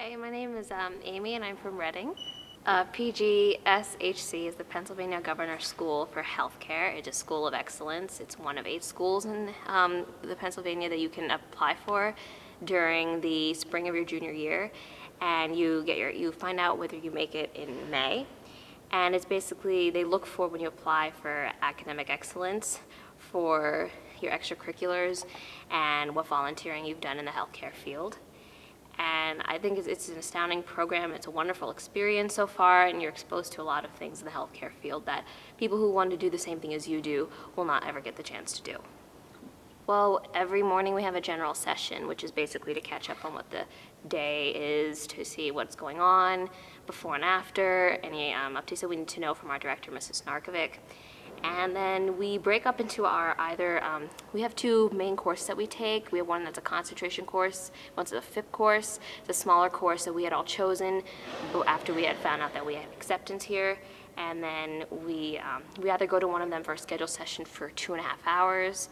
Hey, my name is Amy and I'm from Reading. PGSHC is the Pennsylvania Governor's School for Healthcare. It's a school of excellence. It's one of 8 schools in the Pennsylvania that you can apply for during the spring of your junior year, and you find out whether you make it in May. And it's basically, they look for, when you apply for academic excellence, for your extracurriculars and what volunteering you've done in the healthcare field. And I think it's an astounding program. It's a wonderful experience so far, and you're exposed to a lot of things in the healthcare field that people who want to do the same thing as you do will not ever get the chance to do. Well, every morning we have a general session, which is basically to catch up on what the day is, to see what's going on before and after, any updates that we need to know from our director, Mrs. Narkovic. And then we break up into our we have 2 main courses that we take. We have one that's a concentration course, one's a FIP course. It's a smaller course that we had all chosen after we had found out that we had acceptance here. And then we either go to one of them for a scheduled session for 2.5 hours,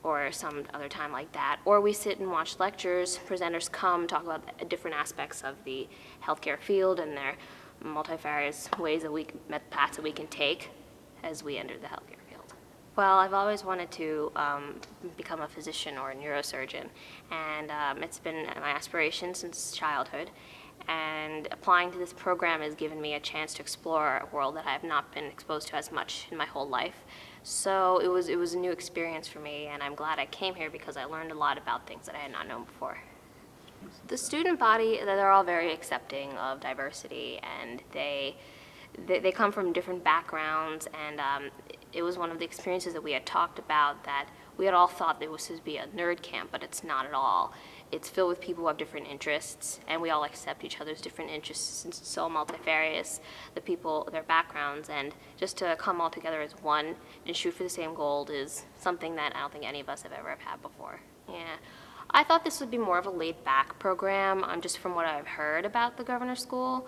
or some other time like that, or we sit and watch lectures. Presenters come, talk about different aspects of the healthcare field and their multifarious ways that paths that we can take as we enter the healthcare field. Well, I've always wanted to become a physician or a neurosurgeon, and it's been my aspiration since childhood. And applying to this program has given me a chance to explore a world that I have not been exposed to as much in my whole life. So it was a new experience for me, and I'm glad I came here because I learned a lot about things that I had not known before. The student body, they're all very accepting of diversity, and they come from different backgrounds, and it was one of the experiences that we had talked about, that we had all thought that it was supposed to be a nerd camp, but it's not at all. It's filled with people who have different interests, and we all accept each other's different interests. It's so multifarious, the people, their backgrounds, and just to come all together as one and shoot for the same goal is something that I don't think any of us have ever had before. Yeah. I thought this would be more of a laid-back program, just from what I've heard about the Governor's School,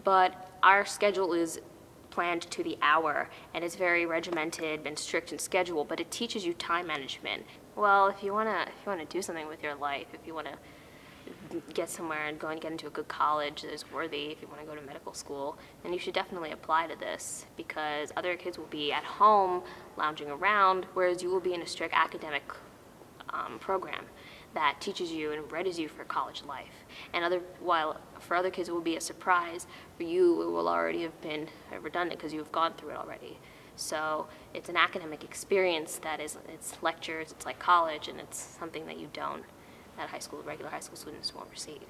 but our schedule is planned to the hour, and it's very regimented and strict in schedule, but it teaches you time management. Well, if you wanna do something with your life, if you wanna get somewhere and go and get into a good college that is worthy, if you wanna go to medical school, then you should definitely apply to this, because other kids will be at home lounging around, whereas you will be in a strict academic program that teaches you and readies you for college life. And while for other kids it will be a surprise, for you it will already have been redundant because you've gone through it already. So it's an academic experience it's lectures, it's like college, and it's something that regular high school students won't receive.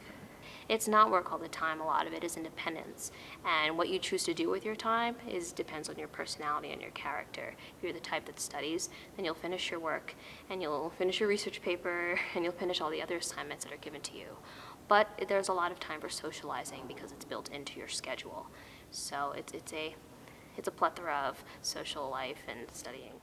It's not work all the time. A lot of it is independence, and what you choose to do with your time depends on your personality and your character. If you're the type that studies, then you'll finish your work, and you'll finish your research paper, and you'll finish all the other assignments that are given to you. But there's a lot of time for socializing because it's built into your schedule. So it's a plethora of social life and studying.